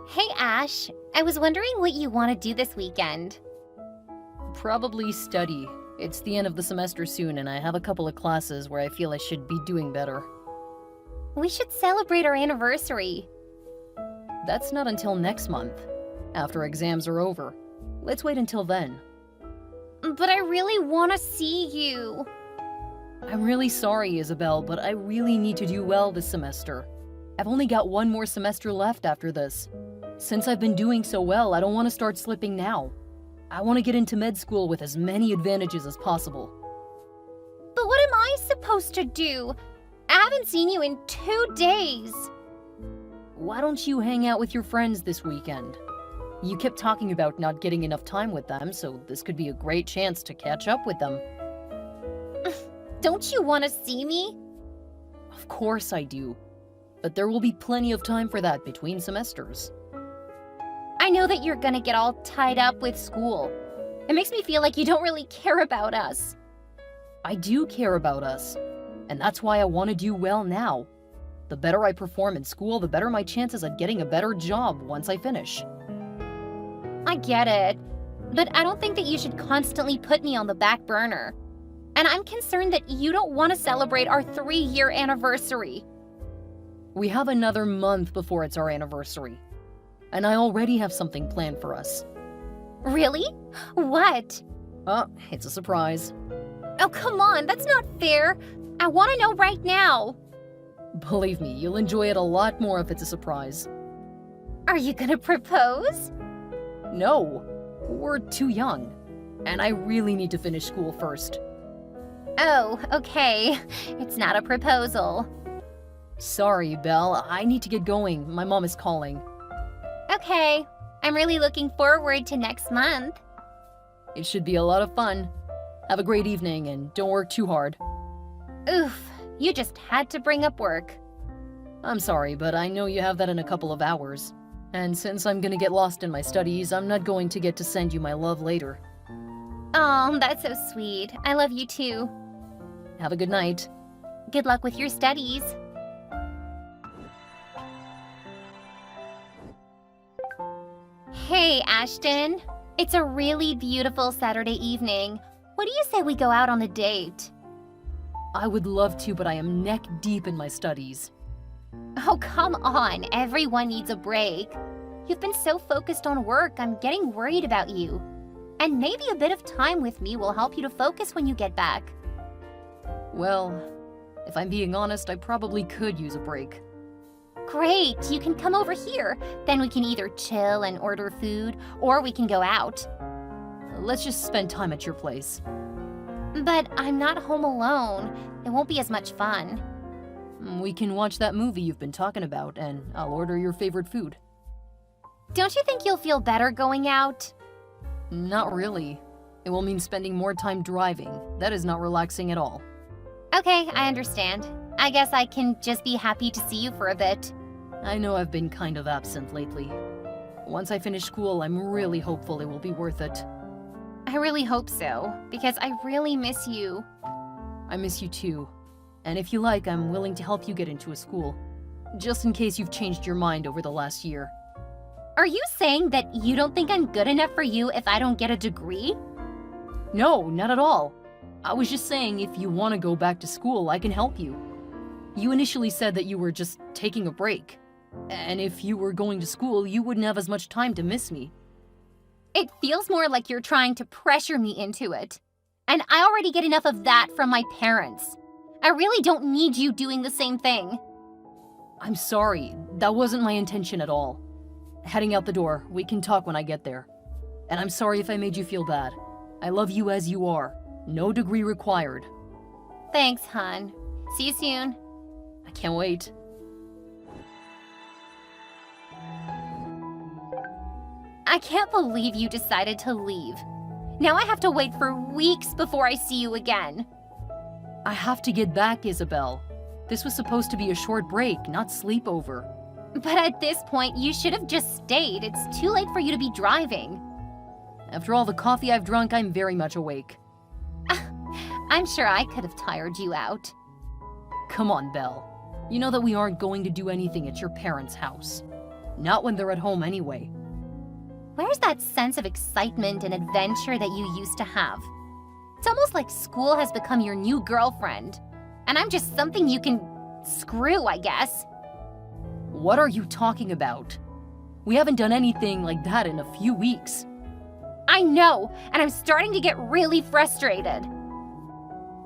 Hey Ash, I was wondering what you want to do this weekend. Probably study. It's the end of the semester soon, and I have a couple of classes where I feel I should be doing better. We should celebrate our anniversary. That's not until next month, after exams are over. Let's wait until then. But I really want to see you. I'm really sorry, Isabel, but I really need to do well this semester. I've only got one more semester left after this. Since I've been doing so well, I don't want to start slipping now. I want to get into med school with as many advantages as possible. But what am I supposed to do? I haven't seen you in 2 days. Why don't you hang out with your friends this weekend? You kept talking about not getting enough time with them, so this could be a great chance to catch up with them. Don't you want to see me? Of course I do. But there will be plenty of time for that between semesters. I know that you're gonna get all tied up with school. It makes me feel like you don't really care about us. I do care about us, and that's why I want to do well now. The better I perform in school, the better my chances at getting a better job once I finish. I get it, but I don't think that you should constantly put me on the back burner. And I'm concerned that you don't want to celebrate our 3-year anniversary. We have another month before it's our anniversary, and I already have something planned for us. Really? What? It's a surprise. Oh, come on, that's not fair. I want to know right now. Believe me, you'll enjoy it a lot more if it's a surprise. Are you gonna propose? No, we're too young, and I really need to finish school first. Oh, okay. It's not a proposal. Sorry, Belle, I need to get going. My mom is calling. Okay. I'm really looking forward to next month. It should be a lot of fun. Have a great evening, and don't work too hard. Oof, you just had to bring up work. I'm sorry, but I know you have that in a couple of hours. And since I'm gonna get lost in my studies, I'm not going to get to send you my love later. Oh, that's so sweet. I love you too. Have a good night. Good luck with your studies. Hey, Ashton. It's a really beautiful Saturday evening. What do you say we go out on a date? I would love to, but I am neck deep in my studies. Oh, come on. Everyone needs a break. You've been so focused on work, I'm getting worried about you. And maybe a bit of time with me will help you to focus when you get back. Well, if I'm being honest, I probably could use a break. Great, you can come over here. Then we can either chill and order food, or we can go out. Let's just spend time at your place. But I'm not home alone. It won't be as much fun. We can watch that movie you've been talking about, and I'll order your favorite food. Don't you think you'll feel better going out? Not really. It will mean spending more time driving. That is not relaxing at all. Okay, I understand. I guess I can just be happy to see you for a bit. I know I've been kind of absent lately. Once I finish school, I'm really hopeful it will be worth it. I really hope so, because I really miss you. I miss you too. And if you like, I'm willing to help you get into a school. Just in case you've changed your mind over the last year. Are you saying that you don't think I'm good enough for you if I don't get a degree? No, not at all. I was just saying if you want to go back to school, I can help you. You initially said that you were just taking a break. And if you were going to school, you wouldn't have as much time to miss me. It feels more like you're trying to pressure me into it. And I already get enough of that from my parents. I really don't need you doing the same thing. I'm sorry. That wasn't my intention at all. Heading out the door. We can talk when I get there. And I'm sorry if I made you feel bad. I love you as you are. No degree required. Thanks, hon. See you soon. I can't wait. I can't believe you decided to leave. Now I have to wait for weeks before I see you again. I have to get back, Isabel. This was supposed to be a short break, not sleepover. But at this point, you should have just stayed. It's too late for you to be driving. After all the coffee I've drunk, I'm very much awake. I'm sure I could have tired you out. Come on, Belle. You know that we aren't going to do anything at your parents' house. Not when they're at home anyway. Where's that sense of excitement and adventure that you used to have? It's almost like school has become your new girlfriend, and I'm just something you can screw, I guess. What are you talking about? We haven't done anything like that in a few weeks. I know, and I'm starting to get really frustrated.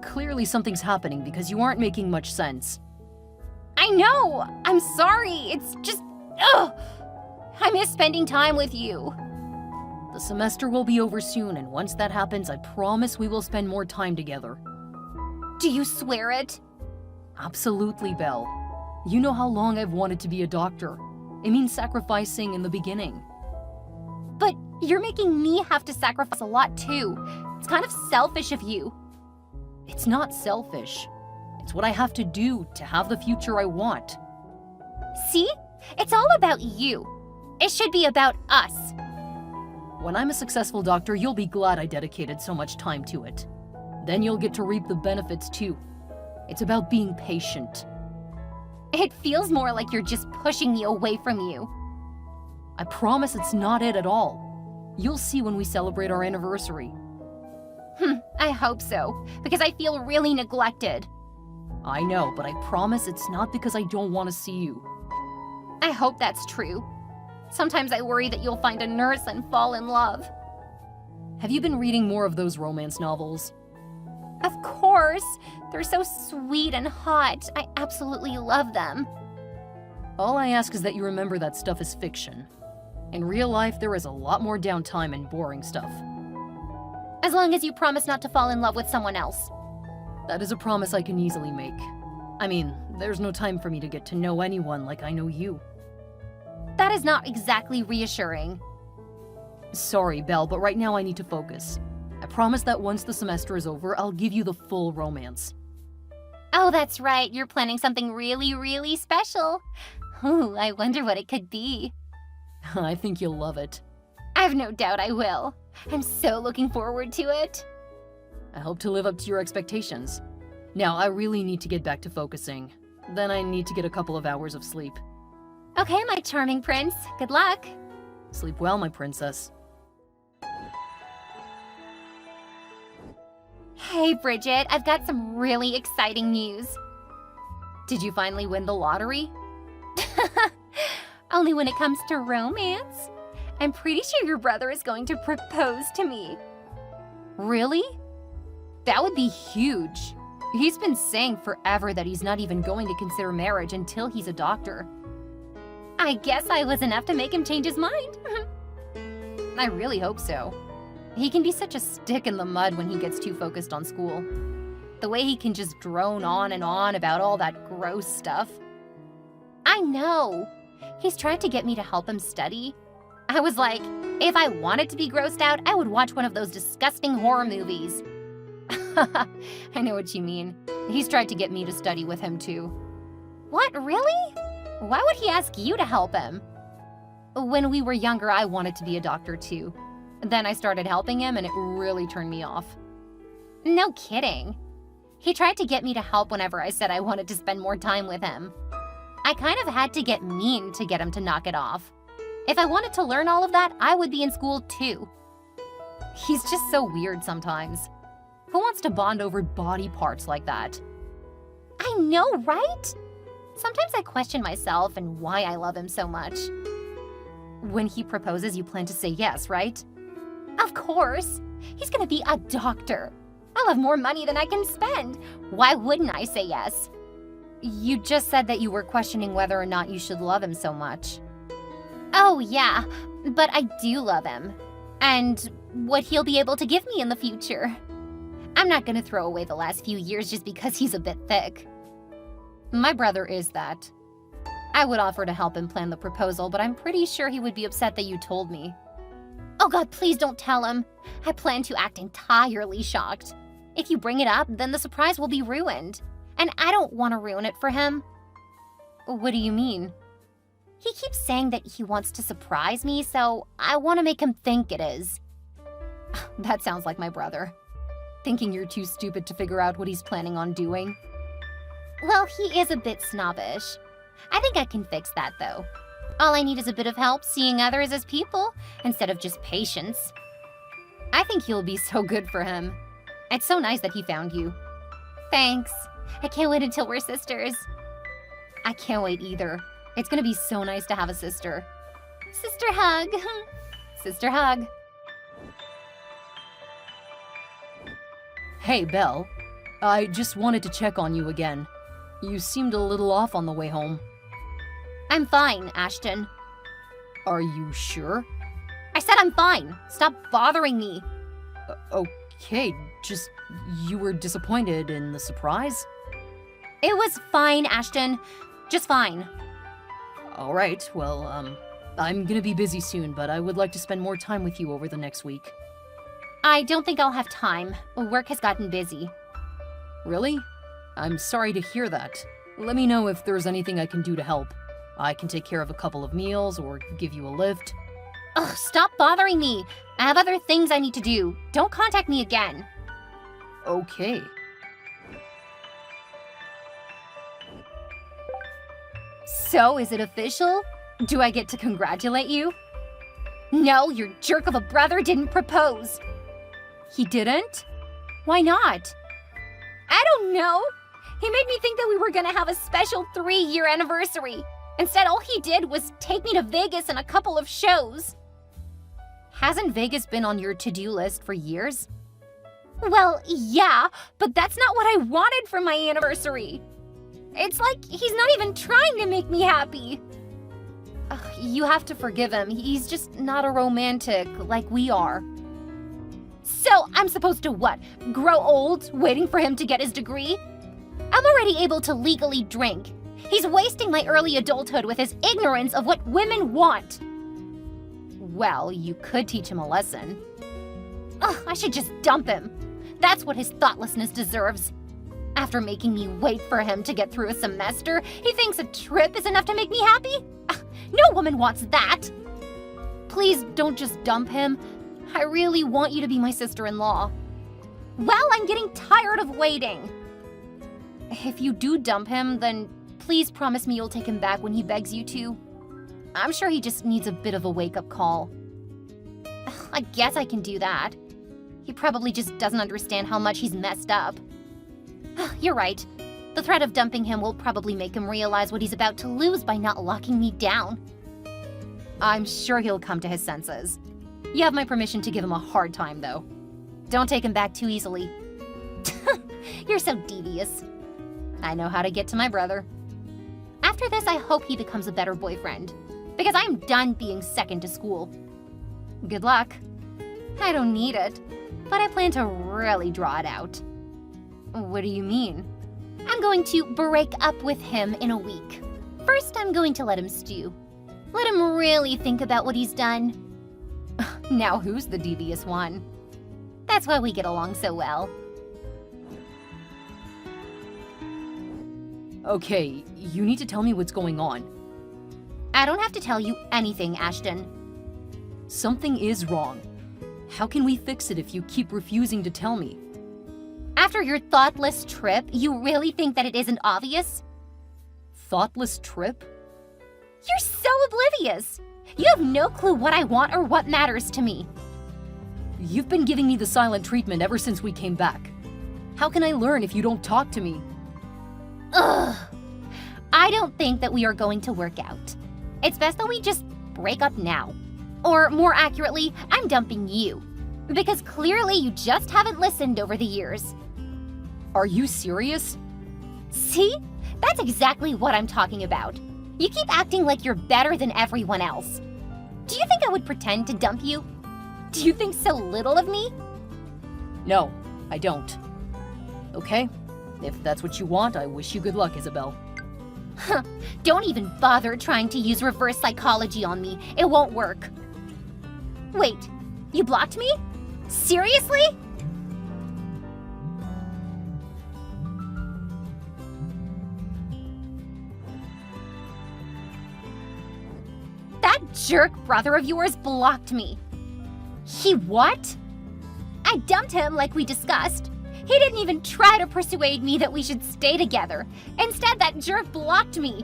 Clearly something's happening because you aren't making much sense. I know! I'm sorry, it's just... Ugh! I miss spending time with you. The semester will be over soon, and once that happens, I promise we will spend more time together. Do you swear it? Absolutely, Belle. You know how long I've wanted to be a doctor. It means sacrificing in the beginning. But you're making me have to sacrifice a lot too. It's kind of selfish of you. It's not selfish. It's what I have to do to have the future I want. See? It's all about you. It should be about us. When I'm a successful doctor, you'll be glad I dedicated so much time to it. Then you'll get to reap the benefits too. It's about being patient. It feels more like you're just pushing me away from you. I promise it's not it at all. You'll see when we celebrate our anniversary. I hope so, because I feel really neglected. I know, but I promise it's not because I don't want to see you. I hope that's true. Sometimes I worry that you'll find a nurse and fall in love. Have you been reading more of those romance novels? Of course. They're so sweet and hot. I absolutely love them. All I ask is that you remember that stuff is fiction. In real life, there is a lot more downtime and boring stuff. As long as you promise not to fall in love with someone else. That is a promise I can easily make. I mean, there's no time for me to get to know anyone like I know you. That is not exactly reassuring. Sorry, Belle, but right now I need to focus. I promise that once the semester is over, I'll give you the full romance. Oh, that's right. You're planning something really, really special. Ooh, I wonder what it could be. I think you'll love it. I've no doubt I will. I'm so looking forward to it. I hope to live up to your expectations. Now, I really need to get back to focusing. Then I need to get a couple of hours of sleep. Okay, my charming prince. Good luck. Sleep well, my princess. Hey, Bridget, I've got some really exciting news. Did you finally win the lottery? Only when it comes to romance. I'm pretty sure your brother is going to propose to me. Really? That would be huge. He's been saying forever that he's not even going to consider marriage until he's a doctor. I guess I was enough to make him change his mind. I really hope so. He can be such a stick in the mud when he gets too focused on school. The way he can just drone on and on about all that gross stuff. I know. He's tried to get me to help him study. I was like, if I wanted to be grossed out, I would watch one of those disgusting horror movies. I know what you mean. He's tried to get me to study with him too. What, really? Why would he ask you to help him? When we were younger, I wanted to be a doctor too. Then I started helping him and it really turned me off. No kidding. He tried to get me to help whenever I said I wanted to spend more time with him. I kind of had to get mean to get him to knock it off. If I wanted to learn all of that, I would be in school too. He's just so weird sometimes. Who wants to bond over body parts like that? I know, right? Sometimes I question myself and why I love him so much. When he proposes, you plan to say yes, right? Of course. He's gonna be a doctor. I'll have more money than I can spend. Why wouldn't I say yes? You just said that you were questioning whether or not you should love him so much. Oh, yeah, but I do love him. And what he'll be able to give me in the future. I'm not gonna throw away the last few years just because he's a bit thick. My brother is that. I would offer to help him plan the proposal, but I'm pretty sure he would be upset that you told me. Oh God, please don't tell him. I plan to act entirely shocked. If you bring it up, then the surprise will be ruined. And I don't want to ruin it for him. What do you mean? He keeps saying that he wants to surprise me, so I want to make him think it is. That sounds like my brother. Thinking you're too stupid to figure out what he's planning on doing. Well, he is a bit snobbish. I think I can fix that, though. All I need is a bit of help seeing others as people instead of just patience. I think you'll be so good for him. It's so nice that he found you. Thanks. I can't wait until we're sisters. I can't wait either. It's gonna be so nice to have a sister. Sister hug. Sister hug. Hey, Belle. I just wanted to check on you again. You seemed a little off on the way home. I'm fine, Ashton. Are you sure? I said I'm fine. Stop bothering me. Okay, just you were disappointed in the surprise? It was fine, Ashton. Just fine. All right, well, I'm gonna be busy soon, but I would like to spend more time with you over the next week. I don't think I'll have time. Work has gotten busy. Really? I'm sorry to hear that. Let me know if there's anything I can do to help. I can take care of a couple of meals or give you a lift. Ugh, stop bothering me. I have other things I need to do. Don't contact me again. Okay. So, is it official? Do I get to congratulate you? No, your jerk of a brother didn't propose. He didn't? Why not? I don't know. He made me think that we were gonna have a special 3-year anniversary. Instead, all he did was take me to Vegas and a couple of shows. Hasn't Vegas been on your to-do list for years? Well, yeah, but that's not what I wanted for my anniversary. It's like he's not even trying to make me happy. You have to forgive him. He's just not a romantic like we are. So I'm supposed to what? Grow old waiting for him to get his degree? I'm already able to legally drink. He's wasting my early adulthood with his ignorance of what women want. Well, you could teach him a lesson. Ugh, I should just dump him. That's what his thoughtlessness deserves. After making me wait for him to get through a semester, he thinks a trip is enough to make me happy? Ugh, no woman wants that. Please don't just dump him. I really want you to be my sister-in-law. Well, I'm getting tired of waiting. If you do dump him, then please promise me you'll take him back when he begs you to. I'm sure he just needs a bit of a wake-up call. I guess I can do that. He probably just doesn't understand how much he's messed up. You're right. The threat of dumping him will probably make him realize what he's about to lose by not locking me down. I'm sure he'll come to his senses. You have my permission to give him a hard time, though. Don't take him back too easily. You're so devious. I know how to get to my brother. After this, I hope he becomes a better boyfriend, because I'm done being second to school. Good luck. I don't need it, but I plan to really draw it out. What do you mean? I'm going to break up with him in a week. First, I'm going to let him stew. Let him really think about what he's done. Now who's the devious one? That's why we get along so well. Okay, you need to tell me what's going on. I don't have to tell you anything, Ashton. Something is wrong. How can we fix it if you keep refusing to tell me? After your thoughtless trip, you really think that it isn't obvious? Thoughtless trip? You're so oblivious. You have no clue what I want or what matters to me. You've been giving me the silent treatment ever since we came back. How can I learn if you don't talk to me? Ugh. I don't think that we are going to work out. It's best that we just break up now. Or more accurately, I'm dumping you. Because clearly you just haven't listened over the years. Are you serious? See? That's exactly what I'm talking about. You keep acting like you're better than everyone else. Do you think I would pretend to dump you? Do you think so little of me? No, I don't. Okay, if that's what you want, I wish you good luck, Isabel. Huh, don't even bother trying to use reverse psychology on me. It won't work. Wait, you blocked me? Seriously? That jerk brother of yours blocked me. He what? I dumped him like we discussed. He didn't even try to persuade me that we should stay together. Instead, that jerk blocked me.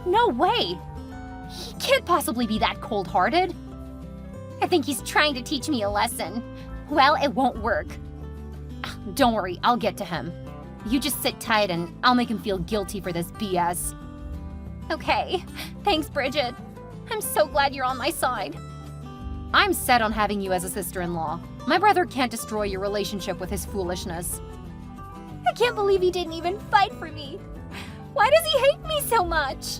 No way. He can't possibly be that cold-hearted. I think he's trying to teach me a lesson. Well, it won't work. Don't worry, I'll get to him. You just sit tight and I'll make him feel guilty for this BS. Okay, thanks, Bridget. I'm so glad you're on my side. I'm set on having you as a sister-in-law. My brother can't destroy your relationship with his foolishness. I can't believe he didn't even fight for me. Why does he hate me so much?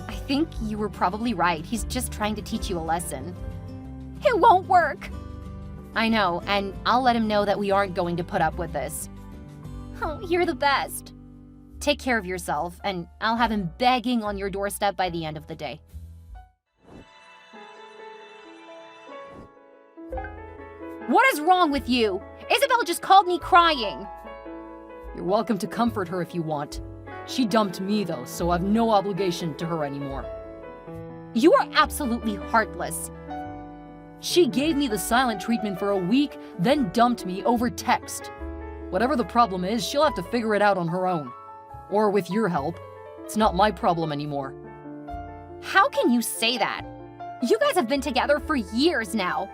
I think you were probably right. He's just trying to teach you a lesson. It won't work. I know, and I'll let him know that we aren't going to put up with this. Oh, you're the best. Take care of yourself, and I'll have him begging on your doorstep by the end of the day. What is wrong with you? Isabel just called me crying. You're welcome to comfort her if you want. She dumped me though, so I've no obligation to her anymore. You are absolutely heartless. She gave me the silent treatment for a week, then dumped me over text. Whatever the problem is, she'll have to figure it out on her own. Or with your help. It's not my problem anymore. How can you say that? You guys have been together for years now.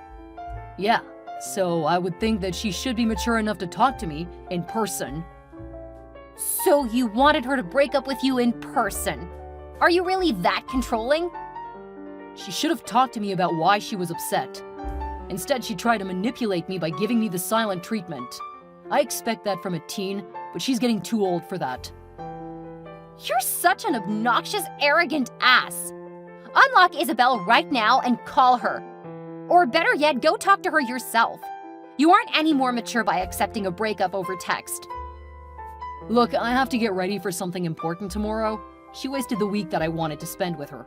Yeah, so I would think that she should be mature enough to talk to me in person. So you wanted her to break up with you in person? Are you really that controlling? She should have talked to me about why she was upset. Instead, she tried to manipulate me by giving me the silent treatment. I expect that from a teen, but she's getting too old for that. You're such an obnoxious, arrogant ass. Unlock Isabel right now and call her. Or better yet, go talk to her yourself. You aren't any more mature by accepting a breakup over text. Look, I have to get ready for something important tomorrow. She wasted the week that I wanted to spend with her.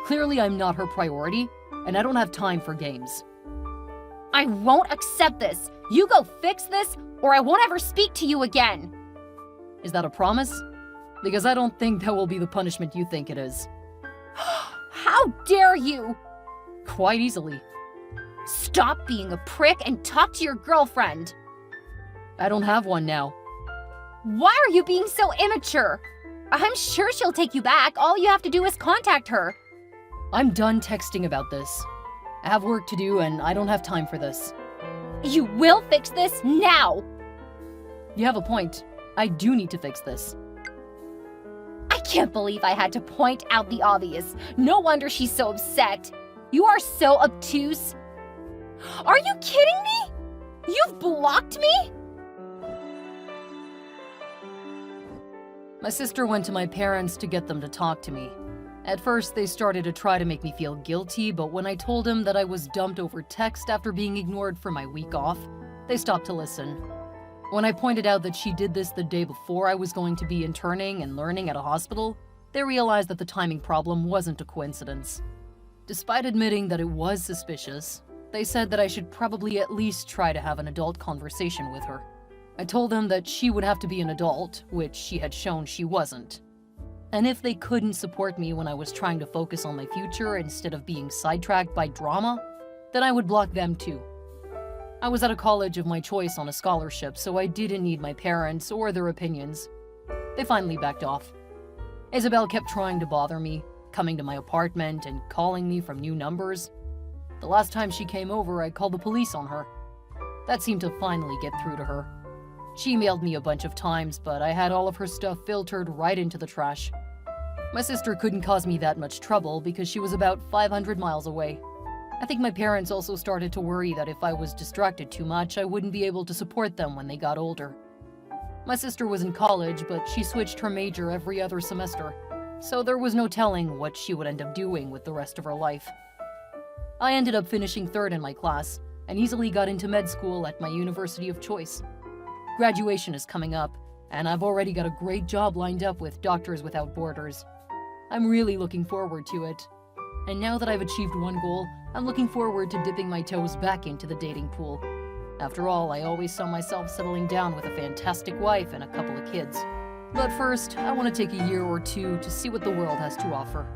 Clearly, I'm not her priority, and I don't have time for games. I won't accept this. You go fix this, or I won't ever speak to you again. Is that a promise? Because I don't think that will be the punishment you think it is. How dare you! Quite easily. Stop being a prick and talk to your girlfriend. I don't have one now. Why are you being so immature? I'm sure she'll take you back. All you have to do is contact her. I'm done texting about this. I have work to do and I don't have time for this. You will fix this now. You have a point. I do need to fix this. I can't believe I had to point out the obvious. No wonder she's so upset. You are so obtuse. Are you kidding me? You've blocked me? My sister went to my parents to get them to talk to me. At first, they started to try to make me feel guilty, but when I told them that I was dumped over text after being ignored for my week off, they stopped to listen. When I pointed out that she did this the day before I was going to be interning and learning at a hospital, they realized that the timing problem wasn't a coincidence. Despite admitting that it was suspicious, they said that I should probably at least try to have an adult conversation with her. I told them that she would have to be an adult, which she had shown she wasn't. And if they couldn't support me when I was trying to focus on my future instead of being sidetracked by drama, then I would block them too. I was at a college of my choice on a scholarship, so I didn't need my parents or their opinions. They finally backed off. Isabel kept trying to bother me, coming to my apartment and calling me from new numbers. The last time she came over, I called the police on her. That seemed to finally get through to her. She emailed me a bunch of times, but I had all of her stuff filtered right into the trash. My sister couldn't cause me that much trouble because she was about 500 miles away. I think my parents also started to worry that if I was distracted too much, I wouldn't be able to support them when they got older. My sister was in college, but she switched her major every other semester, so there was no telling what she would end up doing with the rest of her life. I ended up finishing third in my class and easily got into med school at my university of choice. Graduation is coming up, and I've already got a great job lined up with Doctors Without Borders. I'm really looking forward to it. And now that I've achieved one goal, I'm looking forward to dipping my toes back into the dating pool. After all, I always saw myself settling down with a fantastic wife and a couple of kids. But first, I want to take a year or two to see what the world has to offer.